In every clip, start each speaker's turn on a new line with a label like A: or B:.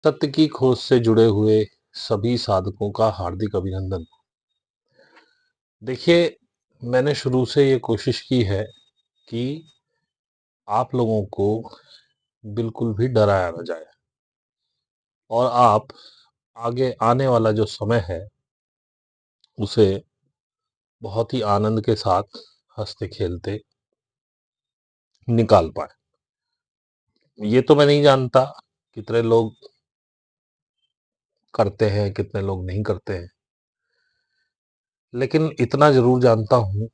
A: सत्य की खोज से जुड़े हुए सभी साधकों का हार्दिक अभिनंदन। देखिए, मैंने शुरू से ये कोशिश की है कि आप लोगों को बिल्कुल भी डराया ना जाए और आप आगे आने वाला जो समय है, उसे बहुत ही आनंद के साथ हँसते-खेलते निकाल पाएँ। ये तो मैं नहीं जानता कितने लोग करते हैं, कितने लोग नहीं करते हैं, लेकिन इतना ज़रूर जानता हूँ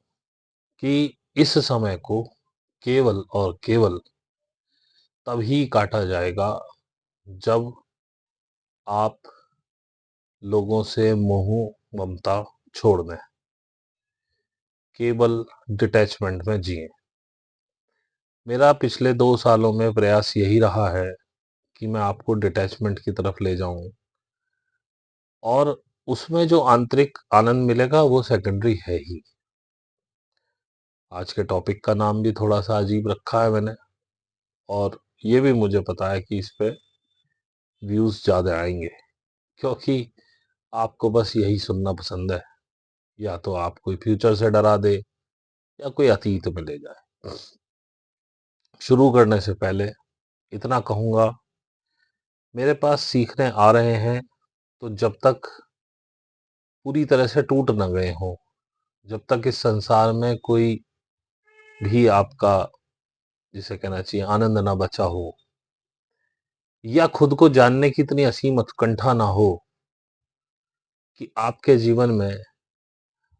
A: कि इस समय को केवल और केवल तभी काटा जाएगा जब आप लोगों से मोह ममता छोड़ दें, केवल डिटैचमेंट में जिएं। मेरा पिछले 2 सालों में प्रयास यही रहा है कि मैं आपको डिटैचमेंट की तरफ ले जाऊं और उसमें जो आंतरिक आनंद मिलेगा वो सेकेंडरी है ही। आज के टॉपिक का नाम भी थोड़ा सा अजीब रखा है मैंने, और ये भी मुझे पता है कि इस पे व्यूज ज्यादा आएंगे, क्योंकि आपको बस यही सुनना पसंद है। या तो आप कोई फ्यूचर से डरा दे या कोई अतीत में ले जाए। शुरू करने से पहले इतना कहूंगा, मेरे पास सीखने आ रहे हैं तो जब तक पूरी तरह से टूट न गए हों, जब तक इस संसार में कोई भी आपका, जिसे कहना चाहिए, आनंद ना बचा हो, या खुद को जानने की इतनी असीम उत्कंठा ना हो कि आपके जीवन में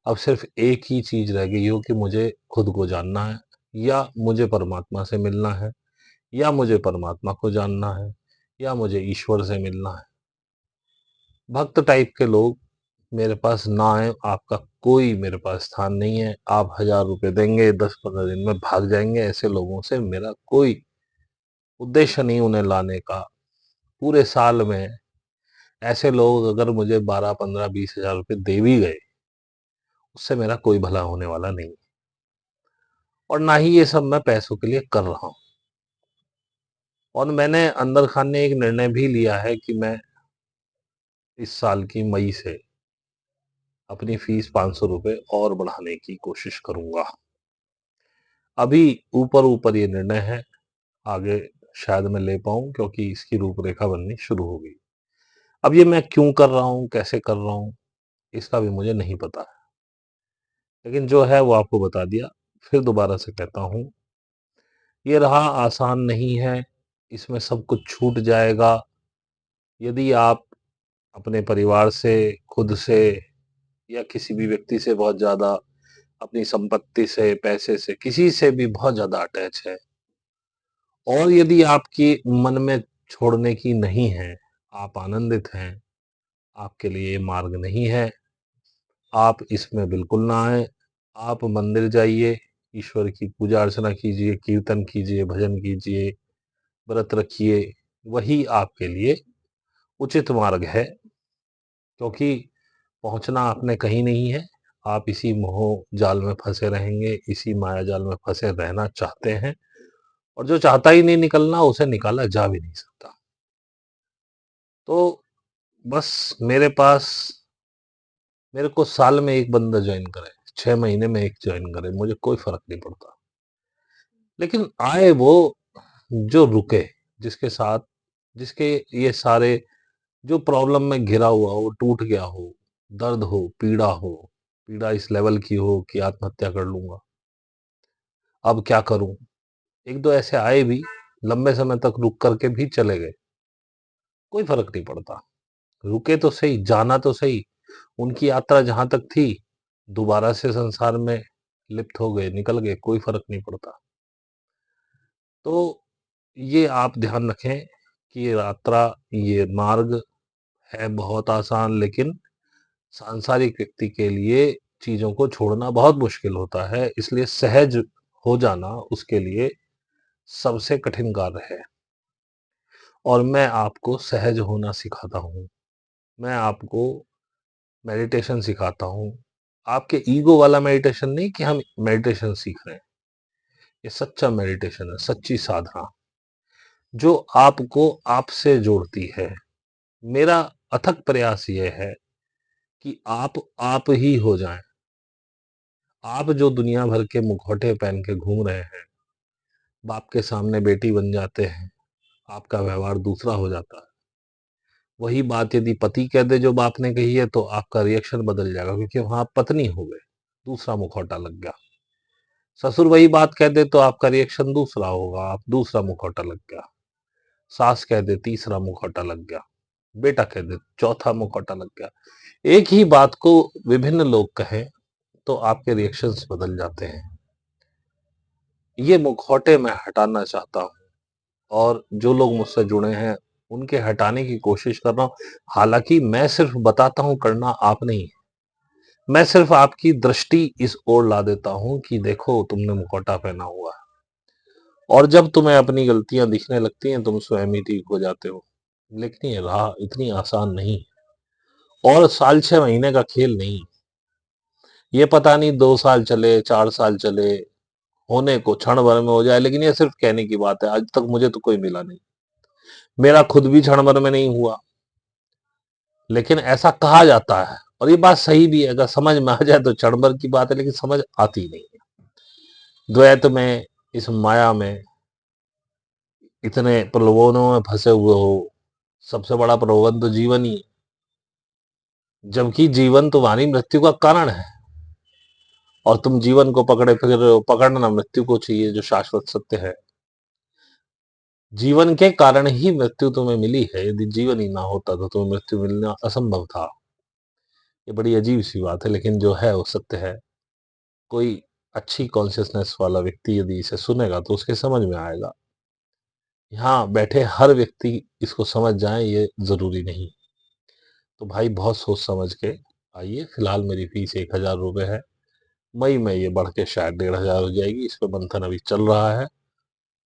A: अब सिर्फ एक ही चीज रह गई हो कि मुझे खुद को जानना है, या मुझे परमात्मा से मिलना है, या मुझे परमात्मा को जानना है, या मुझे ईश्वर से मिलना है। भक्त टाइप के लोग मेरे पास ना आए, आपका कोई मेरे पास स्थान नहीं है। आप 1000 रुपए देंगे, 10-15 दिन में भाग जाएंगे। ऐसे लोगों से मेरा कोई उद्देश्य नहीं उन्हें लाने का। पूरे साल में ऐसे लोग अगर मुझे 12, 15, 20 हजार रुपए दे भी गए, उससे मेरा कोई भला होने वाला नहीं, और ना ही ये सब मैं पैसों के लिए कर रहा हूं। और मैंने अंदर खाने एक निर्णय भी लिया है कि मैं इस साल की मई से अपनी फीस 500 रुपए और बढ़ाने की कोशिश करूंगा। अभी ऊपर ऊपर ये निर्णय है, आगे शायद मैं ले पाऊं, क्योंकि इसकी रूपरेखा बननी शुरू हो गई। अब ये मैं क्यों कर रहा हूं, कैसे कर रहा हूं, इसका भी मुझे नहीं पता है, लेकिन जो है वो आपको बता दिया। फिर दोबारा से कहता हूं, ये रहा आसान नहीं है। इसमें सब कुछ छूट जाएगा यदि आप अपने परिवार से, खुद से, या किसी भी व्यक्ति से बहुत ज्यादा, अपनी संपत्ति से, पैसे से, किसी से भी बहुत ज्यादा अटैच है। और यदि आपकी मन में छोड़ने की नहीं है, आप आनंदित हैं, आपके लिए ये मार्ग नहीं है, आप इसमें बिल्कुल ना आए। आप मंदिर जाइए, ईश्वर की पूजा अर्चना कीजिए, कीर्तन कीजिए, भजन कीजिए, व्रत रखिए। वही आपके लिए उचित मार्ग है, क्योंकि पहुंचना आपने कहीं नहीं है। आप इसी मोह जाल में फंसे रहेंगे, इसी माया जाल में फंसे रहना चाहते हैं, और जो चाहता ही नहीं निकलना, उसे निकाला जा भी नहीं सकता। तो बस मेरे पास, मेरे को साल में एक बंदा ज्वाइन करे, 6 महीने में एक ज्वाइन करे, मुझे कोई फर्क नहीं पड़ता। लेकिन आए वो जो रुके, जिसके साथ, जिसके ये सारे जो प्रॉब्लम में घिरा हुआ हो, टूट गया हो, दर्द हो, पीड़ा इस लेवल की हो कि आत्महत्या कर लूंगा, अब क्या करूं। एक दो ऐसे आए भी, लंबे समय तक रुक करके भी चले गए, कोई फर्क नहीं पड़ता। रुके तो सही, जाना तो सही। उनकी यात्रा जहां तक थी, दोबारा से संसार में लिप्त हो गए, निकल गए, कोई फर्क नहीं पड़ता। तो ये आप ध्यान रखें कि ये यात्रा, ये मार्ग है बहुत आसान, लेकिन सांसारिक व्यक्ति के लिए चीजों को छोड़ना बहुत मुश्किल होता है। इसलिए सहज हो जाना उसके लिए सबसे कठिन कार्य है, और मैं आपको सहज होना सिखाता हूँ। मैं आपको मेडिटेशन सिखाता हूँ। आपके ईगो वाला मेडिटेशन नहीं कि हम मेडिटेशन सीख रहे हैं। ये सच्चा मेडिटेशन है, सच्ची साधना, जो आपको आपसे जोड़ती है। मेरा अथक प्रयास ये है कि आप ही हो जाएं। आप जो दुनिया भर के मुखौटे पहन के घूम रहे हैं, बाप के सामने बेटी बन जाते हैं, आपका व्यवहार दूसरा हो जाता है। वही बात यदि पति कह दे जो बाप ने कही है, तो आपका रिएक्शन बदल जाएगा, क्योंकि वहां आप पत्नी हो गए, दूसरा मुखौटा लग गया। ससुर वही बात कह दे तो आपका रिएक्शन दूसरा होगा, आप दूसरा मुखौटा लग गया। सास कह दे तीसरा मुखौटा लग गया, बेटा कह दे चौथा मुखौटा लग गया। एक ही बात को विभिन्न लोग कहें तो आपके रिएक्शंस बदल जाते हैं। ये मुखौटे मैं हटाना चाहता हूँ, और जो लोग मुझसे जुड़े हैं उनके हटाने की कोशिश कर रहा हूँ। हालांकि मैं सिर्फ बताता हूँ, करना आप नहीं। मैं सिर्फ आपकी दृष्टि इस ओर ला देता हूँ कि देखो तुमने मुखौटा पहना हुआ है, और जब तुम्हें अपनी गलतियां दिखने लगती हैं तुम स्वयं ही ठीक हो जाते हो। लेकिन ये राह इतनी आसान नहीं है, और साल 6 महीने का खेल नहीं। ये पता नहीं 2 साल चले 4 साल चले, होने को क्षण भर में हो जाए, लेकिन ये सिर्फ कहने की बात है। आज तक मुझे तो कोई मिला नहीं, मेरा खुद भी क्षण भर में नहीं हुआ, लेकिन ऐसा कहा जाता है, और ये बात सही भी है। अगर समझ में आ जाए तो क्षण भर की बात है, लेकिन समझ आती नहीं है। द्वैत में, इस माया में, इतने प्रलोभनों में फंसे हुए हो। सबसे बड़ा प्रलोभन तो जीवन ही है, जबकि जीवन तुम्हारी मृत्यु का कारण है, और तुम जीवन को पकड़े फिर रहे हो। पकड़ना मृत्यु को चाहिए, जो शाश्वत सत्य है। जीवन के कारण ही मृत्यु तुम्हें मिली है, यदि जीवन ही ना होता तो तुम्हें मृत्यु मिलना असंभव था। ये बड़ी अजीब सी बात है, लेकिन जो है वो सत्य है। कोई अच्छी कॉन्शियसनेस वाला व्यक्ति यदि इसे सुनेगा तो उसके समझ में आएगा। यहाँ बैठे हर व्यक्ति इसको समझ जाए ये जरूरी नहीं। तो भाई बहुत सोच समझ के आइए। फिलहाल मेरी फीस 1,000 रुपये है। मई में ये बढ़ के शायद 1,500 हो जाएगी। इस पे मंथन अभी चल रहा है।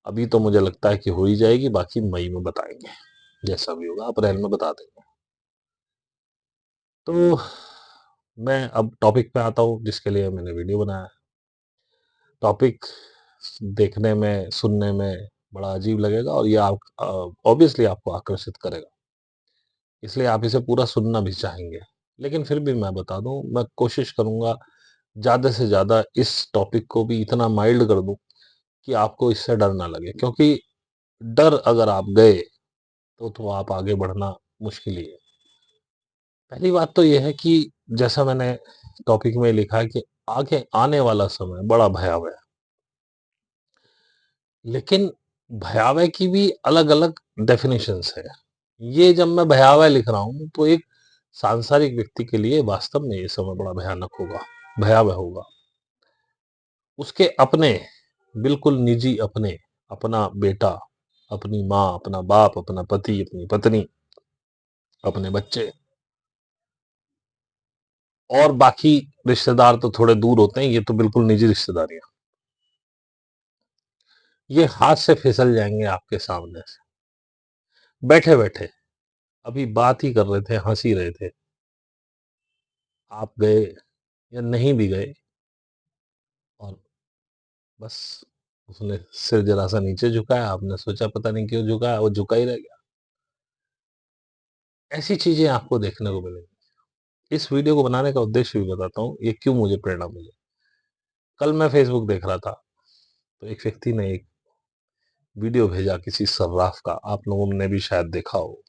A: अभी तो मुझे लगता है कि हो ही जाएगी, बाकी मई में बताएंगे। जैसा भी होगा अप्रैल में बता देंगे। तो मैं अब टॉपिक पे आता हूँ जिसके लिए मैंने वीडियो बनाया है। टॉपिक देखने में, सुनने में बड़ा अजीब लगेगा, और ये आप ऑब्वियसली आपको आकर्षित करेगा, इसलिए आप इसे पूरा सुनना भी चाहेंगे। लेकिन फिर भी मैं बता दूं, मैं कोशिश करूंगा ज्यादा से ज्यादा इस टॉपिक को भी इतना माइल्ड कर दूं कि आपको इससे डर ना लगे, क्योंकि डर अगर आप गए तो आप आगे बढ़ना मुश्किल ही है। पहली बात तो यह है कि जैसा मैंने टॉपिक में लिखा है कि आगे आने वाला समय बड़ा भयावह है, लेकिन भयावह की भी अलग अलग डेफिनेशंस है। ये जब मैं भयावह लिख रहा हूं तो एक सांसारिक व्यक्ति के लिए वास्तव में ये समय बड़ा भयानक होगा, भयावह होगा। उसके अपने, बिल्कुल निजी अपने, अपना बेटा, अपनी माँ, अपना बाप, अपना पति, अपनी पत्नी, अपने बच्चे, और बाकी रिश्तेदार तो थोड़े दूर होते हैं, ये तो बिल्कुल निजी रिश्तेदारियां, ये हाथ से फिसल जाएंगे आपके सामने से। बैठे बैठे अभी बात ही कर रहे थे, हंसी रहे थे, आप गए या नहीं भी गए, और बस उसने सिर जरा सा नीचे झुकाया, आपने सोचा पता नहीं क्यों झुकाया, वो झुका ही रह गया। ऐसी चीजें आपको देखने को मिलेंगी। इस वीडियो को बनाने का उद्देश्य भी बताता हूँ, ये क्यों मुझे प्रेरणा मिली। कल मैं फेसबुक देख रहा था, तो एक व्यक्ति ने एक वीडियो भेजा किसी सर्राफ का, आप लोगों ने भी शायद देखा हो।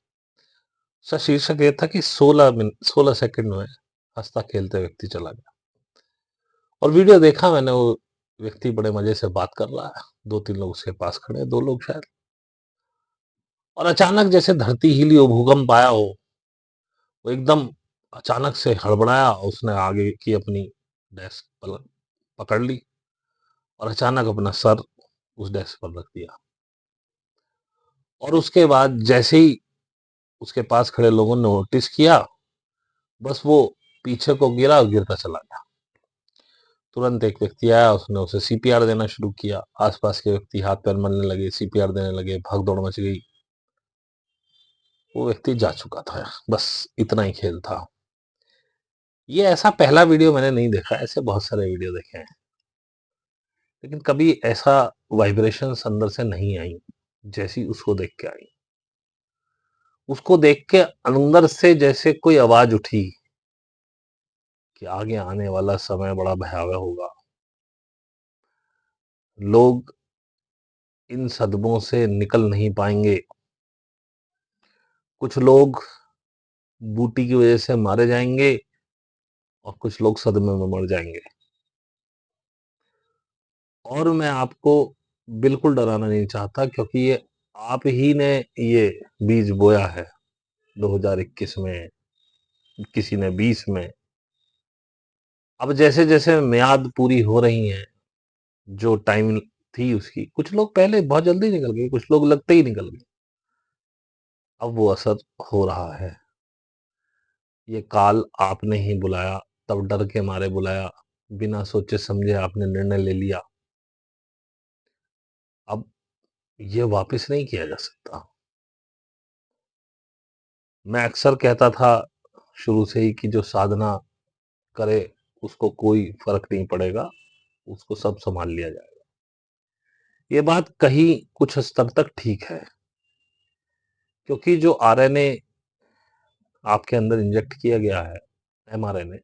A: उसका शीर्षक ये था कि 16 सेकंड में हंसता खेलते व्यक्ति चला गया। और वीडियो देखा मैंने, वो व्यक्ति बड़े मजे से बात कर रहा है, 2-3 लोग उसके पास खड़े हैं, 2 लोग शायद। और अचानक जैसे धरती हिली हो, भूकंप आया हो, वो एकदम अचानक से हड़बड़ाया, उसने आगे की अपनी डेस्क पकड़ ली, और अचानक अपना सर उस डेस्क पर रख दिया। और उसके बाद जैसे ही उसके पास खड़े लोगों ने नोटिस किया, बस वो पीछे को गिरा और गिरता चला गया। तुरंत एक व्यक्ति आया, उसने उसे सीपीआर देना शुरू किया। आसपास के व्यक्ति हाथ पैर मलने लगे, सीपीआर देने लगे, भाग दौड़ मच गई। वो व्यक्ति जा चुका था। बस इतना ही खेल था। ये ऐसा पहला वीडियो मैंने नहीं देखा, ऐसे बहुत सारे वीडियो देखे हैं, लेकिन कभी ऐसा वाइब्रेशंस अंदर से नहीं आई जैसी उसको देख के आई। उसको देख के अंदर से जैसे कोई आवाज उठी कि आगे आने वाला समय बड़ा भयावह होगा। लोग इन सदमों से निकल नहीं पाएंगे। कुछ लोग बूटी की वजह से मारे जाएंगे और कुछ लोग सदमे में मर जाएंगे। और मैं आपको बिल्कुल डराना नहीं चाहता, क्योंकि ये आप ही ने ये बीज बोया है 2021 में, किसी ने 20 में। अब जैसे जैसे मियाद पूरी हो रही है, जो टाइम थी उसकी, कुछ लोग पहले बहुत जल्दी निकल गए, कुछ लोग लगते ही निकल गए। अब वो असर हो रहा है। ये काल आपने ही बुलाया, तब डर के मारे बुलाया, बिना सोचे समझे आपने निर्णय ले लिया। अब ये वापस नहीं किया जा सकता। मैं अक्सर कहता था शुरू से ही कि जो साधना करे उसको कोई फर्क नहीं पड़ेगा, उसको सब संभाल लिया जाएगा। ये बात कहीं कुछ स्तर तक ठीक है, क्योंकि जो आरएनए आपके अंदर इंजेक्ट किया गया है, एमआरएनए,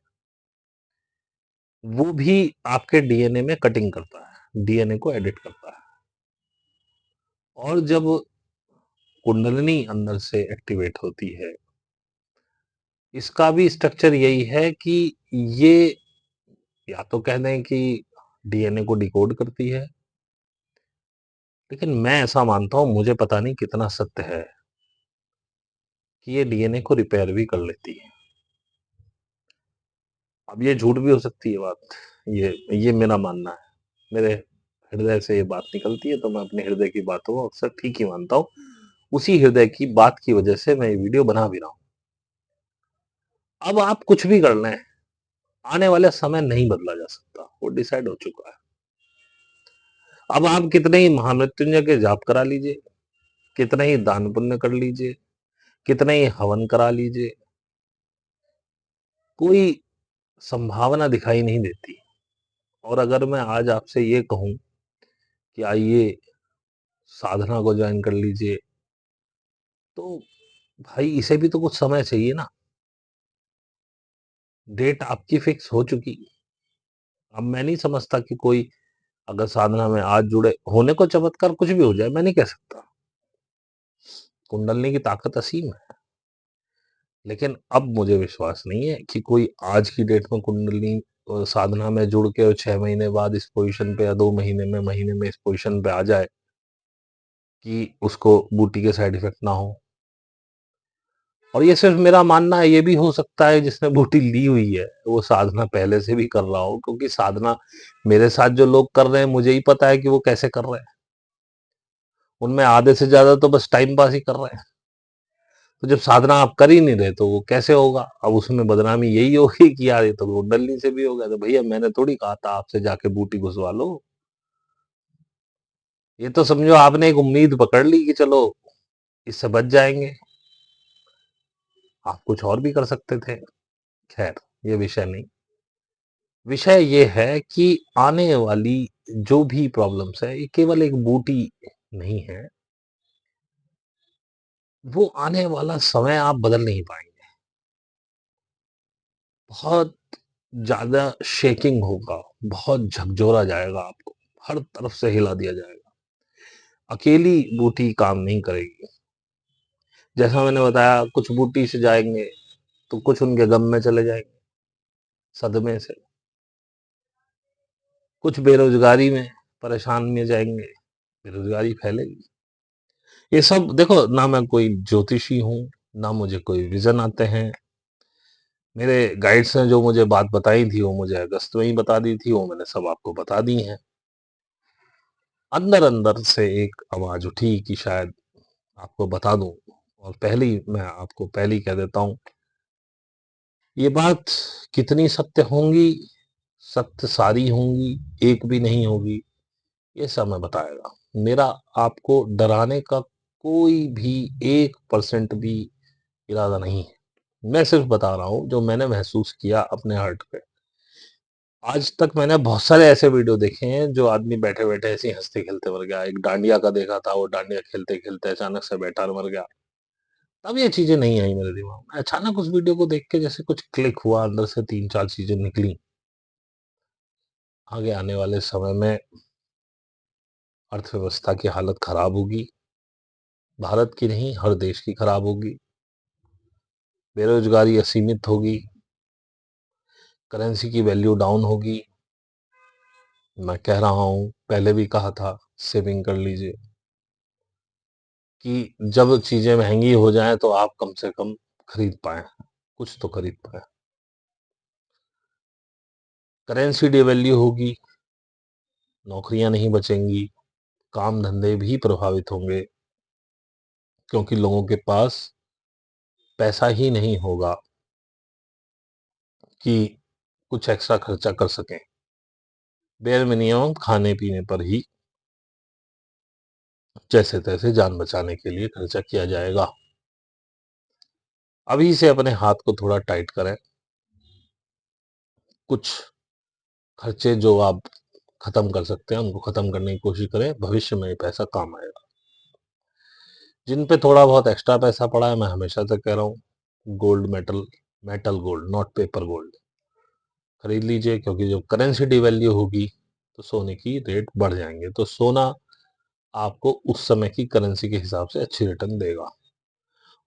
A: वो भी आपके डीएनए में कटिंग करता है, डीएनए को एडिट करता है। और जब कुंडलिनी अंदर से एक्टिवेट होती है, इसका भी स्ट्रक्चर यही है कि ये या तो कह दें कि डीएनए को डिकोड करती है, लेकिन मैं ऐसा मानता हूं, मुझे पता नहीं कितना सत्य है, कि ये डीएनए को रिपेयर भी कर लेती है। अब ये झूठ भी हो सकती है बात, ये मेरा मानना है, मेरे हृदय से ये बात निकलती है, तो मैं अपने हृदय की बातों को अक्सर ठीक ही मानता हूँ। उसी हृदय की बात की वजह से मैं ये वीडियो बना भी रहा हूँ। अब आप कुछ भी कर लें, आने वाला समय नहीं बदला जा सकता, वो डिसाइड हो चुका है। अब आप कितने ही महामृत्युंजय के जाप करा लीजिए, कितने ही दान पुण्य कर लीजिए, कितने ही हवन करा लीजिए, कोई संभावना दिखाई नहीं देती। और अगर मैं आज आपसे ये कहूं कि आइए साधना को ज्वाइन कर लीजिए, तो भाई इसे भी तो कुछ समय चाहिए ना। डेट आपकी फिक्स हो चुकी। अब मैं नहीं समझता कि कोई अगर साधना में आज जुड़े, होने को चमत्कार कुछ भी हो जाए, मैं नहीं कह सकता, कुंडलनी की ताकत असीम है। लेकिन अब मुझे विश्वास नहीं है कि कोई आज की डेट में कुंडलनी साधना में जुड़ के और 6 महीने बाद इस पोजीशन पे, या 2 महीने में, महीने में इस पोजीशन पे आ जाए कि उसको बूटी के साइड इफेक्ट ना हो। और ये सिर्फ मेरा मानना है, ये भी हो सकता है जिसने बूटी ली हुई है वो साधना पहले से भी कर रहा हो, क्योंकि साधना मेरे साथ जो लोग कर रहे हैं, मुझे ही पता है कि वो कैसे कर रहे हैं। उनमें आधे से ज्यादा तो बस टाइम पास ही कर रहे हैं। तो जब साधना आप कर ही नहीं रहे तो वो कैसे होगा? अब उसमें बदनामी यही होगी कि यार ये तो कुंडलनी से भी हो गया। तो भैया मैंने थोड़ी कहा था आपसे जाके बूटी घुसवा लो। ये तो समझो आपने एक उम्मीद पकड़ ली कि चलो इससे बच जाएंगे। आप कुछ और भी कर सकते थे। खैर, ये विषय नहीं। विषय ये है कि आने वाली जो भी प्रॉब्लम्स है, ये केवल एक बूटी नहीं है। वो आने वाला समय आप बदल नहीं पाएंगे। बहुत ज्यादा शेकिंग होगा, बहुत झकझोरा जाएगा, आपको हर तरफ से हिला दिया जाएगा। अकेली बूटी काम नहीं करेगी। जैसा मैंने बताया, कुछ बूटी से जाएंगे तो कुछ उनके गम में चले जाएंगे, सदमे से। कुछ बेरोजगारी में परेशान में जाएंगे, बेरोजगारी फैलेगी। ये सब देखो, ना मैं कोई ज्योतिषी हूं, ना मुझे कोई विजन आते हैं। मेरे गाइड्स ने जो मुझे बात बताई थी वो मुझे अगस्त में ही बता दी थी, वो मैंने सब आपको बता दी है। अंदर अंदर से एक आवाज उठी कि शायद आपको बता दूं। और मैं आपको पहली कह देता हूं, ये बात कितनी सत्य होंगी, सत्य सारी होंगी, एक भी नहीं होगी, ये समय बताएगा। मेरा आपको डराने का कोई भी 1% भी इरादा नहीं है। मैं सिर्फ बता रहा हूं जो मैंने महसूस किया अपने हार्ट पे। आज तक मैंने बहुत सारे ऐसे वीडियो देखे हैं जो आदमी बैठे बैठे ऐसे ही हंसते खेलते मर गया। एक डांडिया का देखा था, वो डांडिया खेलते खेलते अचानक से बैठा और मर गया। तब ये चीजें नहीं आई मेरे दिमाग में। अचानक उस वीडियो को देख के जैसे कुछ क्लिक हुआ, अंदर से 3-4 चीजें निकली। आगे आने वाले समय में अर्थव्यवस्था की हालत खराब होगी, भारत की नहीं हर देश की खराब होगी, बेरोजगारी असीमित होगी, करेंसी की वैल्यू डाउन होगी। मैं कह रहा हूं, पहले भी कहा था, सेविंग कर लीजिए कि जब चीजें महंगी हो जाएं तो आप कम से कम खरीद पाए, कुछ तो खरीद पाए। करेंसी डिवैल्यू होगी, नौकरियां नहीं बचेंगी, काम धंधे भी प्रभावित होंगे, क्योंकि लोगों के पास पैसा ही नहीं होगा कि कुछ एक्स्ट्रा खर्चा कर सकें। बेयर मिनिमम खाने पीने पर ही जैसे तैसे जान बचाने के लिए खर्चा किया जाएगा। अभी से अपने हाथ को थोड़ा टाइट करें। कुछ खर्चे जो आप खत्म कर सकते हैं उनको खत्म करने की कोशिश करें, भविष्य में ये पैसा काम आएगा। जिन पे थोड़ा बहुत एक्स्ट्रा पैसा पड़ा है, मैं हमेशा से कह रहा हूँ, gold metal, metal gold not paper gold खरीद लीजिए, क्योंकि जब करेंसी डिवैल्यू होगी तो सोने की रेट बढ़ जाएंगे, तो सोना आपको उस समय की करेंसी के हिसाब से अच्छी रिटर्न देगा।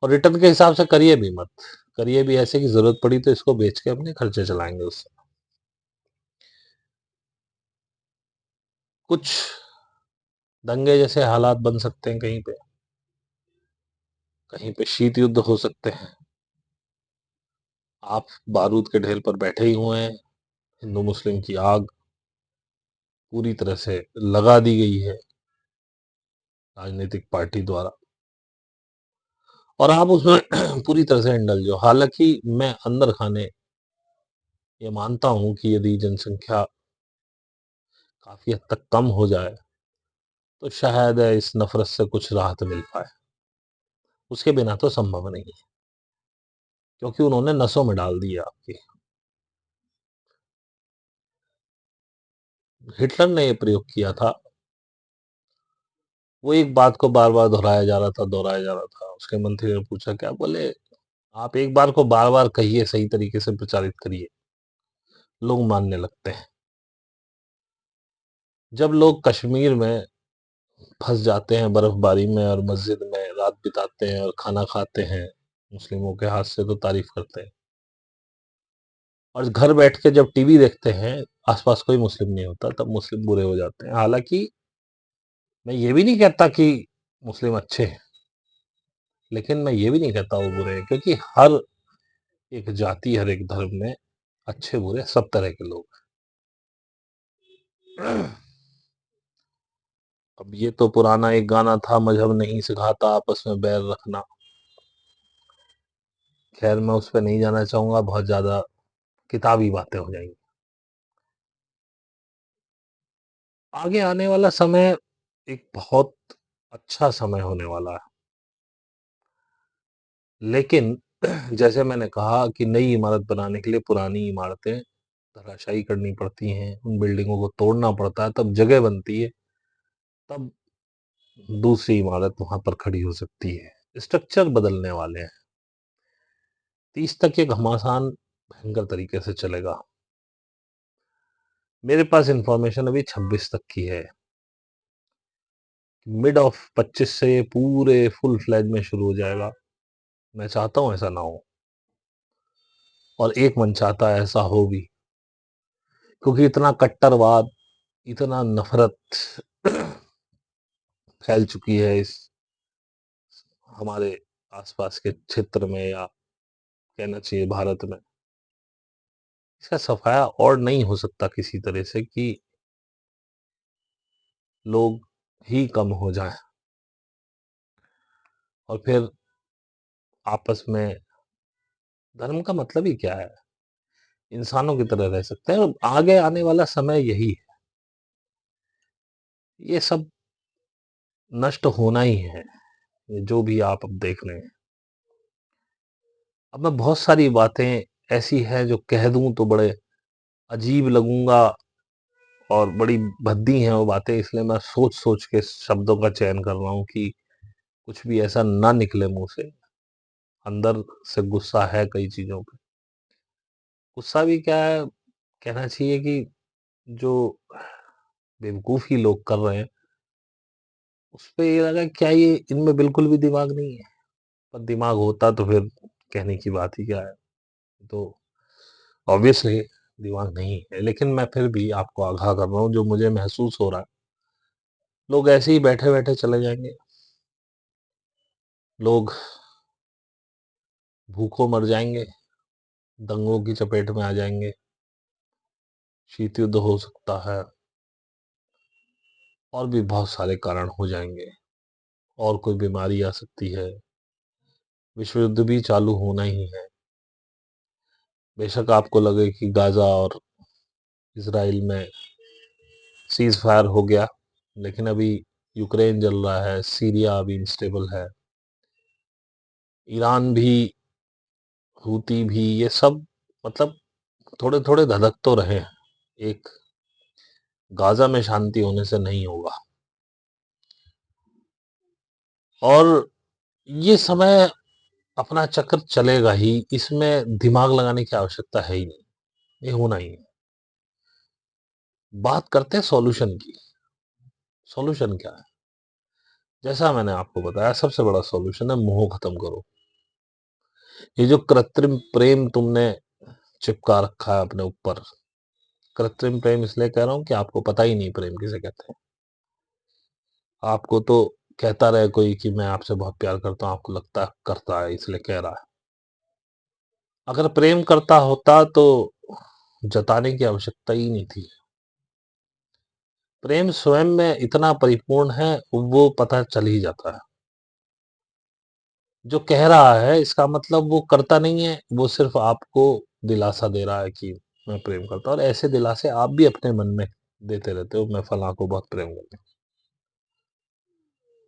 A: और रिटर्न के हिसाब से करिए भी मत, करिए भी ऐसे कि जरूरत पड़ी तो इसको बेच के अपने खर्चे चलाएंगे उससे। कुछ दंगे जैसे हालात बन सकते हैं, कहीं पे शीत युद्ध हो सकते हैं। आप बारूद के ढेर पर बैठे ही हुए हैं, हिंदू मुस्लिम की आग पूरी तरह से लगा दी गई है राजनीतिक पार्टी द्वारा, और आप उसमें पूरी तरह से इंडल्ज हो। हालांकि मैं अंदर खाने ये मानता हूं कि यदि जनसंख्या काफी हद तक कम हो जाए तो शायद इस नफरत से कुछ राहत मिल पाए। उसके बिना तो संभव नहीं है, क्योंकि उन्होंने नसों में डाल दिया आपकी। हिटलर ने यह प्रयोग किया था, वो एक बात को बार बार दोहराया जा रहा था, दोहराया जा रहा था। उसके मंत्री ने पूछा, क्या? बोले, आप एक बार को बार बार कहिए, सही तरीके से प्रचारित करिए, लोग मानने लगते हैं। जब लोग कश्मीर में फंस जाते हैं बर्फबारी में और मस्जिद में रात बिताते हैं और खाना खाते हैं मुस्लिमों के हाथ से, तो तारीफ करते हैं। और घर बैठ के जब टीवी देखते हैं, आसपास कोई मुस्लिम नहीं होता, तब मुस्लिम बुरे हो जाते हैं। हालांकि मैं ये भी नहीं कहता कि मुस्लिम अच्छे हैं, लेकिन मैं ये भी नहीं कहता वो बुरे हैं, क्योंकि हर एक जाति, हर एक धर्म में अच्छे बुरे सब तरह के लोग हैं। अब ये तो पुराना एक गाना था, मजहब नहीं सिखाता आपस में बैर रखना। खैर, मैं उस पर नहीं जाना चाहूंगा, बहुत ज्यादा किताबी बातें हो जाएंगी। आगे आने वाला समय एक बहुत अच्छा समय होने वाला है, लेकिन जैसे मैंने कहा कि नई इमारत बनाने के लिए पुरानी इमारतें धराशायी करनी पड़ती हैं, उन बिल्डिंगों को तोड़ना पड़ता है, तब जगह बनती है, तब दूसरी इमारत वहां पर खड़ी हो सकती है। स्ट्रक्चर बदलने वाले हैं। 30 तक ये घमासान भयंकर तरीके से चलेगा। मेरे पास इंफॉर्मेशन अभी 26 तक की है। मिड ऑफ 25 से ये पूरे फुल फ्लैज में शुरू हो जाएगा। मैं चाहता हूं ऐसा ना हो, और एक मन चाहता है ऐसा हो भी, क्योंकि इतना कट्टरवाद, इतना नफरत फैल चुकी है इस हमारे आसपास के क्षेत्र में, या कहना चाहिए भारत में। इसका सफाया और नहीं हो सकता किसी तरह से कि लोग ही कम हो जाएं, और फिर आपस में धर्म का मतलब ही क्या है? इंसानों की तरह रह सकते हैं। आगे आने वाला समय यही है, ये सब नष्ट होना ही है, ये जो भी आप अब देख रहे हैं। अब मैं बहुत सारी बातें ऐसी हैं जो कह दूं तो बड़े अजीब लगूंगा, और बड़ी भद्दी हैं वो बातें, इसलिए मैं सोच सोच के शब्दों का चयन कर रहा हूं कि कुछ भी ऐसा ना निकले मुंह से अंदर से गुस्सा है कई चीज़ों पे। गुस्सा भी क्या है, कहना चाहिए कि जो बेवकूफ़ी लोग कर रहे हैं, उसपे ये लगा क्या ये इनमें बिल्कुल भी दिमाग नहीं है? पर दिमाग होता तो फिर कहने की बात ही क्या है? तो ऑब्वियसली दिमाग नहीं है, लेकिन मैं फिर भी आपको आगाह कर रहा हूँ, जो मुझे महसूस हो रहा है, लोग ऐसे ही बैठे-बैठे चले जाएँगे। लोग भूखों मर जाएँगे, दंगों की चपेट में आ जाएँगे, शीत युद्ध हो सकता है और भी बहुत सारे कारण हो जाएँगे और कोई बीमारी आ सकती है, विश्व युद्ध भी चालू होना ही है। बेशक आपको लगे कि गाज़ा और इज़राइल में सीज़ फायर हो गया, लेकिन अभी यूक्रेन जल रहा है, सीरिया अभी अनस्टेबल है, ईरान भी, हूती भी, ये सब मतलब थोड़े-थोड़े धधक तो रहे हैं। एक गाज़ा में शांति होने से नहीं होगा। और ये समय अपना चक्र चलेगा ही, इसमें दिमाग लगाने की आवश्यकता है ही नहीं, ये होना ही है। बात करते हैं सॉल्यूशन की। सॉल्यूशन क्या है? जैसा मैंने आपको बताया, सबसे बड़ा सॉल्यूशन है मोह खत्म करो। ये जो कृत्रिम प्रेम तुमने चिपका रखा है अपने ऊपर, कृत्रिम प्रेम इसलिए कह रहा हूँ कि आपको पता ही नहीं प्रेम किसे कहते हैं। आपको तो कहता रहे कोई कि मैं आपसे बहुत प्यार करता हूँ, आपको लगता है करता है इसलिए कह रहा है। अगर प्रेम करता होता तो जताने की आवश्यकता ही नहीं थी। प्रेम स्वयं में इतना परिपूर्ण है, वो पता चल ही जाता है। जो कह रहा है इसका मतलब वो करता नहीं है, वो सिर्फ आपको दिलासा दे रहा है कि मैं प्रेम करता हूँ, और ऐसे दिलासे आप भी अपने मन में देते रहते हो, मैं फलां को बहुत प्रेम करता हूँ।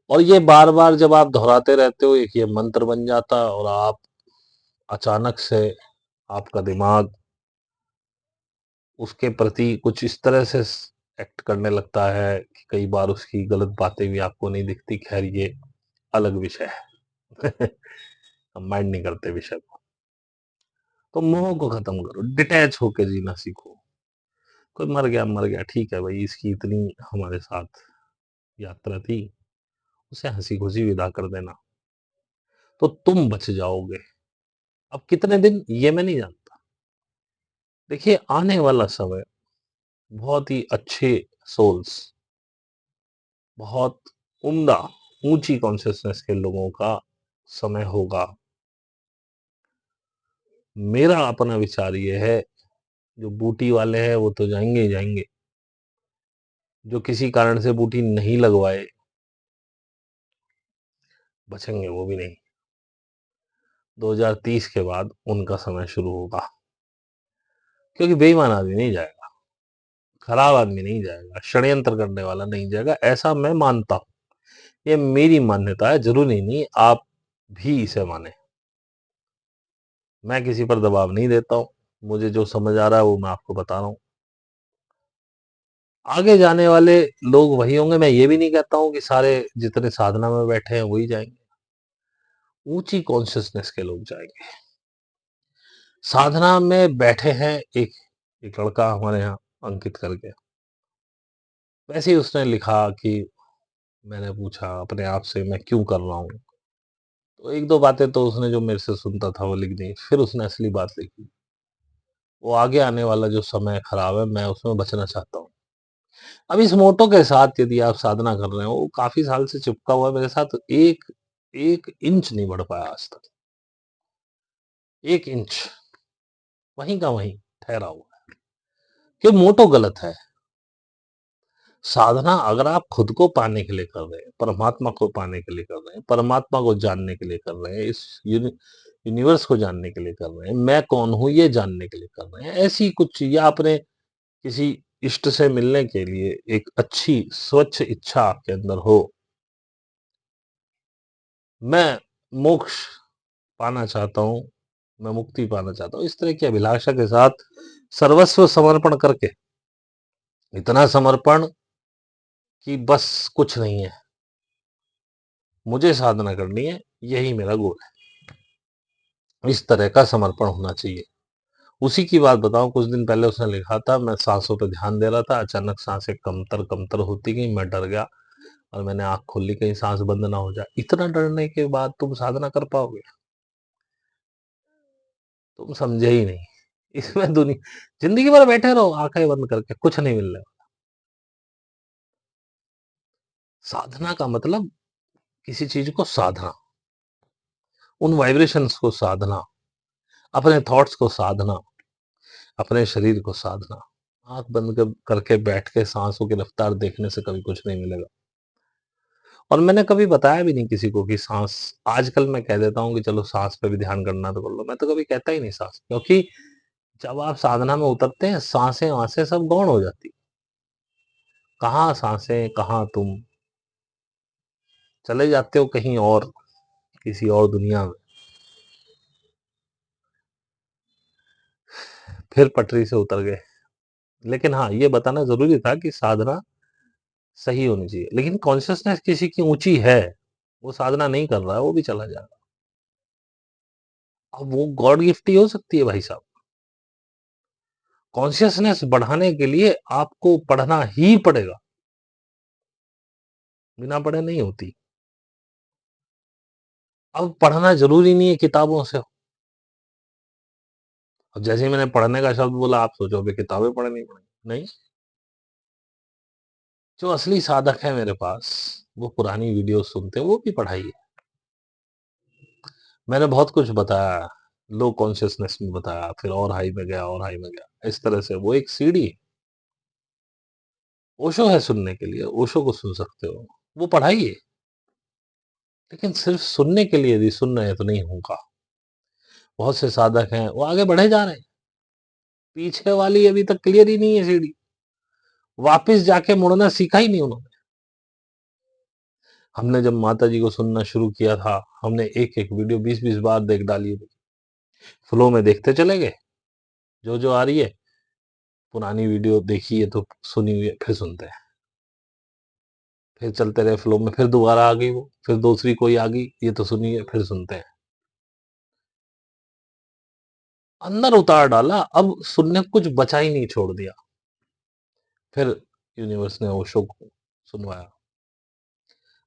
A: और ये बार-बार जब आप दोहराते रहते हो, एक ये मंत्र बन जाता है और आप अचानक से आपका दिमाग उसके प्रति कुछ इस तरह से एक्ट करने लगता है कि कई बार उसकी गलत बातें भी आपको नहीं दिखती। खैर ये अलग विषय है। हम माइंड नहीं करते विषय को। तो मोह को खत्म करो, डिटैच होके जीना सीखो। कोई मर गया, ठीक है भाई, इसकी इतनी हमारे साथ यात्रा थी, उसे हंसी खुशी विदा कर देना, तो तुम बच जाओगे। अब कितने दिन ये मैं नहीं जानता। देखिए आने वाला समय बहुत ही अच्छे सोल्स, बहुत उम्दा, ऊंची कॉन्शियसनेस के लोगों का समय होगा। मेरा अपना विचार ये है, जो बूटी वाले हैं वो तो जाएंगे ही जाएंगे, जो किसी कारण से बूटी नहीं लगवाए बचेंगे वो भी नहीं। 2030 के बाद उनका समय शुरू होगा, क्योंकि बेईमान आदमी नहीं जाएगा, खराब आदमी नहीं जाएगा, षड्यंत्र करने वाला नहीं जाएगा, ऐसा मैं मानता हूं। ये मेरी मान्यता है, जरूरी नहीं आप भी इसे माने। मैं किसी पर दबाव नहीं देता हूं, मुझे जो समझ आ रहा है वो मैं आपको बता रहा हूं। आगे जाने वाले लोग वही होंगे, मैं ये भी नहीं कहता हूं कि सारे जितने साधना में बैठे हैं वही जाएंगे। ऊंची कॉन्शियसनेस के लोग जाएंगे। साधना में बैठे हैं एक एक लड़का हमारे यहाँ, अंकित करके, वैसे ही उसने लिखा कि मैंने पूछा अपने आप से मैं क्यों कर रहा हूँ, तो एक दो बातें तो उसने जो मेरे से सुनता था वो लिख दी, फिर उसने असली बात लिखी। वो आगे आने वाला जो समय खराब है, मैं उसमें बचना चाहता हूँ। अब इस मोटो के साथ यदि आप साधना कर रहे हो, वो काफी साल से चिपका हुआ है मेरे साथ, एक एक इंच नहीं बढ़ पाया आज तक। एक इंच वहीं का वहीं ठहरा हुआ है, कि मोटो गलत है। साधना अगर आप खुद को पाने के लिए कर रहे हैं, परमात्मा को पाने के लिए कर रहे हैं, परमात्मा को जानने के लिए कर रहे हैं, इस यूनिवर्स को जानने के लिए कर रहे हैं, मैं कौन हूं ये जानने के लिए कर रहे हैं, ऐसी कुछ, या अपने किसी इष्ट से मिलने के लिए एक अच्छी स्वच्छ इच्छा आपके अंदर हो, मैं मोक्ष पाना चाहता हूं, मैं मुक्ति पाना चाहता हूं, इस तरह की अभिलाषा के साथ सर्वस्व समर्पण करके, इतना समर्पण कि बस कुछ नहीं है, मुझे साधना करनी है, यही मेरा गोल है। इस तरह का समर्पण होना चाहिए। उसी की बात बताऊं, कुछ दिन पहले उसने लिखा था, मैं सांसों पे ध्यान दे रहा था, अचानक सांसें कमतर कमतर होती गई, मैं डर गया और मैंने आंख खोल ली, कहीं सांस बंद ना हो जाए। इतना डरने के बाद तुम साधना कर पाओगे? तुम समझे ही नहीं। इसमें दुनिया, जिंदगी भर बैठे रहो आंखें बंद करके, कुछ नहीं मिलने वाला। साधना का मतलब किसी चीज को साधना, उन वाइब्रेशंस को साधना, अपने थॉट्स को साधना, अपने शरीर को साधना। आंख बंद करके बैठ के सांसों की रफ्तार देखने से कभी कुछ नहीं मिलेगा। और मैंने कभी बताया भी नहीं किसी को कि सांस, आजकल मैं कह देता हूँ कि चलो सांस पे भी ध्यान करना तो कर लो, मैं तो कभी कहता ही नहीं सांस, क्योंकि जब आप साधना में उतरते हैं सांसें वासें सब गौण हो जाती। कहाँ सांसें, कहाँ तुम, चले जाते हो कहीं और, किसी और दुनिया में। फिर पटरी से उतर गए। लेकिन हाँ, ये बताना जरूरी था कि साधना सही होनी चाहिए, लेकिन कॉन्शियसनेस किसी की ऊंची है, वो साधना नहीं कर रहा है, वो भी चला जाएगा। अब वो गॉड गिफ्ट ही हो सकती है भाई साहब। कॉन्शियसनेस बढ़ाने के लिए आपको पढ़ना ही पड़ेगा, बिना पढ़े नहीं होती। अब पढ़ना जरूरी नहीं है किताबों से। अब जैसे ही मैंने पढ़ने का शब्द बोला, आप सोचो भी किताबें पढ़नी पड़ेगी, नहीं। जो असली साधक है मेरे पास, वो पुरानी वीडियो सुनते हैं, वो भी पढ़ाई है। मैंने बहुत कुछ बताया, लो कॉन्शियसनेस में बताया, फिर और हाई में गया और हाई में गया, इस तरह से वो एक सीढ़ी है। ओशो है सुनने के लिए, ओशो को सुन सकते हो, वो पढ़ाई है। लेकिन सिर्फ सुनने के लिए यदि सुन रहे हैं तो नहीं होगा। बहुत से साधक हैं वो आगे बढ़े जा रहे हैं, पीछे वाली अभी तक क्लियर ही नहीं है सीढ़ी, वापस जाके मुड़ना सीखा ही नहीं उन्होंने। हमने जब माता जी को सुनना शुरू किया था, हमने एक एक वीडियो 20-20 बार देख डाली, फ्लो में देखते चले गए, जो जो आ रही है। पुरानी वीडियो देखी है तो सुनी हुई है, फिर सुनते हैं, फिर चलते रहे फ्लो में, फिर दोबारा आ गई वो, फिर दूसरी कोई आ गई, ये तो सुनी है, फिर सुनते हैं। अंदर उतार डाला, अब सुनने को कुछ बचा ही नहीं, छोड़ दिया। फिर यूनिवर्स ने ओशो को सुनवाया।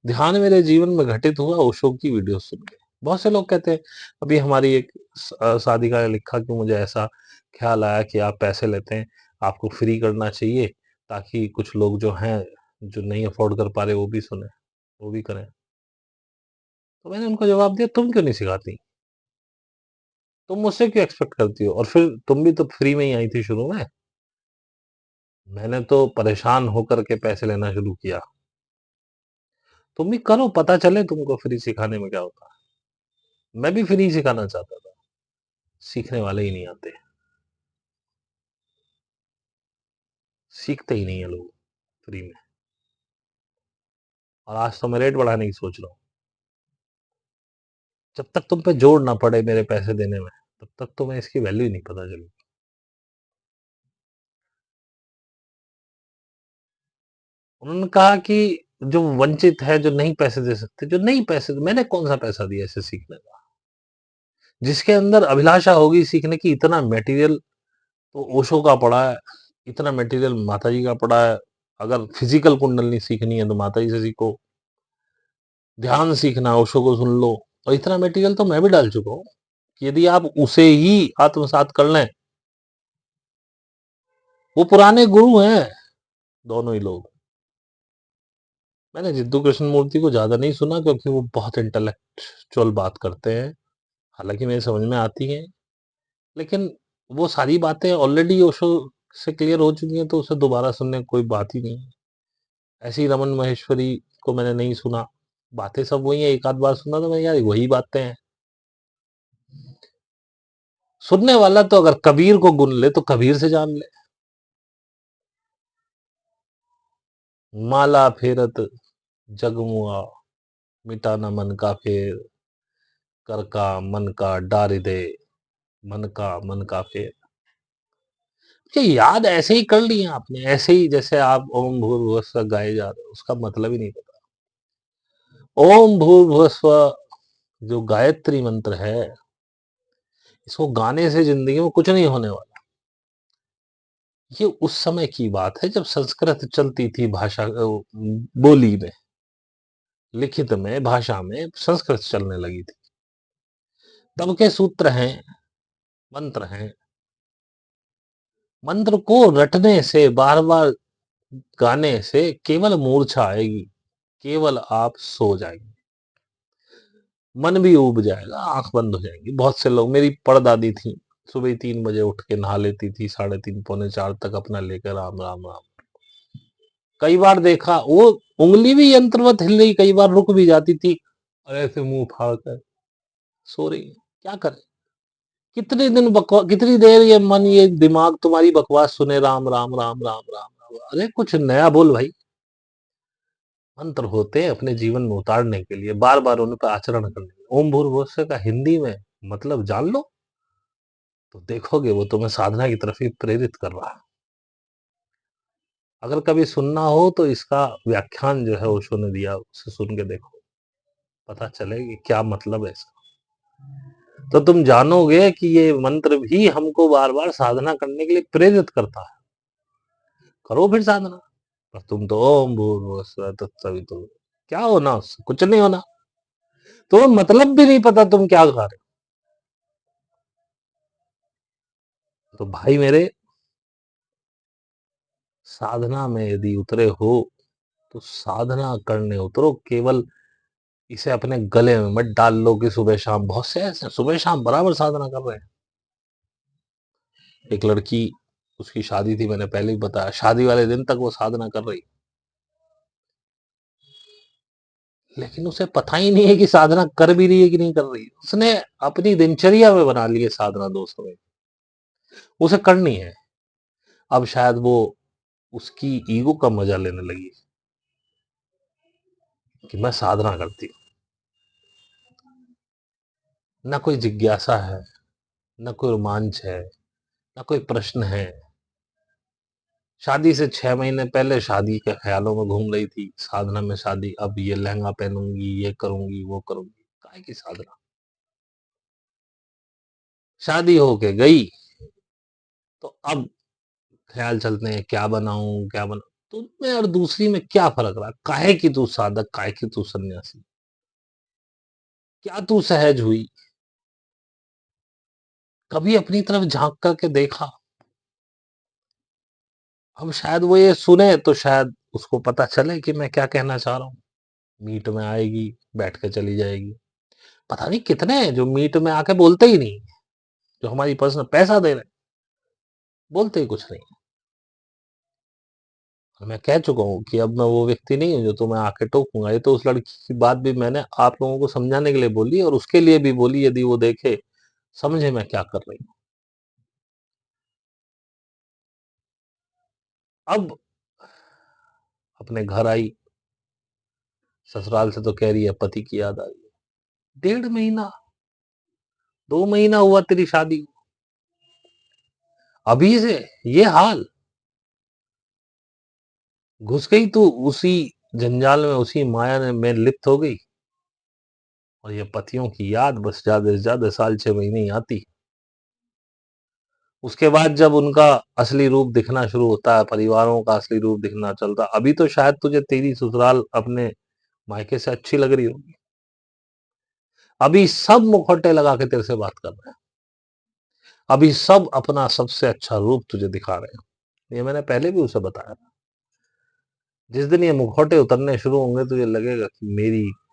A: ध्यान मेरे जीवन में घटित हुआ ओशो की वीडियो सुन के। बहुत से लोग कहते हैं, अभी हमारी एक साधिका ने लिखा कि मुझे ऐसा ख्याल आया कि आप पैसे लेते हैं, आपको फ्री करना चाहिए, ताकि कुछ लोग जो हैं, जो नहीं अफोर्ड कर पा रहे, वो भी सुने, वो भी करें। तो मैंने उनको जवाब दिया, तुम क्यों नहीं सिखाती? तुम मुझसे क्यों एक्सपेक्ट करती हो? और फिर तुम भी तो फ्री में ही आई थी शुरू में। मैंने तो परेशान होकर के पैसे लेना शुरू किया। तुम भी करो, पता चले तुमको फ्री सिखाने में क्या होता है। मैं भी फ्री सिखाना चाहता था, सीखने वाले ही नहीं आते, सीखते ही नहीं है लोग फ्री में। और आज तो मैं रेट बढ़ाने की सोच रहा हूँ। जब तक तुम पे जोर ना पड़े मेरे पैसे देने में, तब तक तो मैं इसकी वैल्यू ही नहीं पता चली। उन्होंने कहा कि जो वंचित है, जो नहीं पैसे दे सकते, जो नहीं पैसे, मैंने कौन सा पैसा दिया इसे सीखने का? जिसके अंदर अभिलाषा होगी सीखने की, इतना मटेरियल तो ओशो का पड़ा है, इतना मटेरियल माता जी का पड़ा है। अगर फिजिकल कुंडलनी सीखनी है तो माता जी से सीखो, ध्यान सीखना है ओशो को सुन लो। और इतना मटेरियल तो मैं भी डाल चुका हूँ, यदि आप उसे ही आत्मसात कर लें। वो पुराने गुरु हैं दोनों ही लोग। मैंने जिद्दू कृष्ण मूर्ति को ज्यादा नहीं सुना, क्योंकि वो बहुत इंटेलेक्चुअल बात करते हैं, हालांकि मेरे समझ में आती है, लेकिन वो सारी बातें ऑलरेडी ओशो से क्लियर हो चुकी हैं, तो उसे दोबारा सुनने की कोई बात ही नहीं है। ऐसे ही रमन महेश्वरी को मैंने नहीं सुना, बातें सब वही है, एक आध बार सुना तो मैं, यार वही बातें हैं। सुनने वाला तो अगर कबीर को गुन ले तो कबीर से जान ले। माला फेरत जगमुआ, मिटा न मन का फेर, कर का मन का डार दे, मन का फेर। ये याद ऐसे ही कर लिया आपने, ऐसे ही जैसे आप ओम भूर्भुवः स्व गाए जा रहे हो, उसका मतलब ही नहीं पता। ओम भूर्भुवः स्व जो गायत्री मंत्र है, इसको गाने से जिंदगी में कुछ नहीं होने वाला। ये उस समय की बात है जब संस्कृत चलती थी भाषा बोली में, लिखित में, भाषा में संस्कृत चलने लगी थी। तब के सूत्र हैं, मंत्र हैं। मंत्र को रटने से, बार-बार गाने से केवल मूर्छा आएगी, केवल आप सो जाएंगे, मन भी ऊब जाएगा, आंख बंद हो जाएंगी। बहुत से लोग, मेरी परदादी थी, सुबह 3 बजे उठ के नहा लेती थी, 3:30 पौने 4 तक अपना लेकर राम राम राम। कई बार देखा वो उंगली भी यंत्रवत हिल रही, कई बार रुक भी जाती थी और ऐसे मुंह फाड़ कर सो रही है। क्या करे, कितने दिन बकवास, कितनी देर ये मन, ये दिमाग तुम्हारी बकवास सुने, राम राम राम राम राम राम। अरे कुछ नया बोल भाई। मंत्र होते हैं अपने जीवन में उतारने के लिए, बार बार उन पर आचरण करने के लिए। ओम भूर्भुवः स्व का हिंदी में मतलब जान लो तो देखोगे वो तुम्हें साधना की तरफ ही प्रेरित कर रहा है। अगर कभी सुनना हो तो इसका व्याख्यान जो है ओशो ने दिया, उसे सुन के देखो, पता चलेगी क्या मतलब है इसका। तो तुम जानोगे कि ये मंत्र भी हमको बार बार साधना करने के लिए प्रेरित करता है। करो फिर साधना। पर तुम तो ओम भूर्भुवः स्वः तत्सवितुर्वरेण्यं, क्या होना उससे, कुछ नहीं होना। तुम्हें मतलब भी नहीं पता तुम क्या कर रहे हो। तो भाई मेरे, साधना में यदि उतरे हो तो साधना करने उतरो। केवल इसे अपने गले में मत डाल लो कि सुबह शाम, बहुत से ऐसे सुबह शाम बराबर साधना कर रहे हैं। एक लड़की, उसकी शादी थी, मैंने पहले भी बताया, शादी वाले दिन तक वो साधना कर रही, लेकिन उसे पता ही नहीं है कि साधना कर भी रही है कि नहीं कर रही। उसने अपनी दिनचर्या में बना ली है साधना, दोस्तों में उसे करनी है। अब शायद वो उसकी ईगो का मजा लेने लगी कि मैं साधना करती हूँ। ना कोई जिज्ञासा है, ना कोई रोमांच है, ना कोई प्रश्न है। शादी से 6 महीने पहले शादी के ख्यालों में घूम रही थी, साधना में शादी। अब ये लहंगा पहनूंगी, ये करूंगी, वो करूंगी, काहे की साधना। शादी होके गई तो अब ख्याल चलते हैं क्या बनाऊं, क्या बनाऊं। तो में और दूसरी में क्या फर्क रहा, काहे की तू साधक, काहे की तू सन्यासी, क्या तू सहज हुई। कभी अपनी तरफ झांक करके देखा। अब शायद वो ये सुने तो शायद उसको पता चले कि मैं क्या कहना चाह रहा हूँ। मीट में आएगी, बैठ के चली जाएगी। पता नहीं कितने हैं जो मीट में आके बोलते ही नहीं, जो हमारी पर्सनल पैसा दे रहे हैं, बोलते ही कुछ नहीं। और मैं कह चुका हूँ कि अब मैं वो व्यक्ति नहीं हूँ जो तुम्हें आके टोकूंगा। ये तो उस लड़की की बात भी मैंने आप लोगों को समझाने के लिए बोली, और उसके लिए भी बोली, यदि वो देखे, समझे मैं क्या कर रही हूँ। अब अपने घर आई, ससुराल से तो कह रही है पति की याद आ रही है। 1.5 महीना, 2 महीना हुआ तेरी शादी को, अभी से ये हाल। घुस गई तू उसी जंजाल में, उसी माया में लिप्त हो गई, और ये पतियों की याद बस ज्यादा से ज्यादा साल 6 महीने ही आती। उसके बाद जब उनका असली रूप दिखना शुरू होता है, परिवारों का असली रूप दिखना चलता। अभी तो शायद तुझे तेरी ससुराल अपने मायके से अच्छी लग रही होगी। अभी सब मुखौटे लगा के तेरे से बात कर रहे हैं। अभी सब अपना सबसे अच्छा रूप तुझे दिखा रहे हैं। ये मैंने पहले भी उसे बताया था। जिस दिन ये मुखौटे उतरने शुरू होंगे तुझे लगेगा कि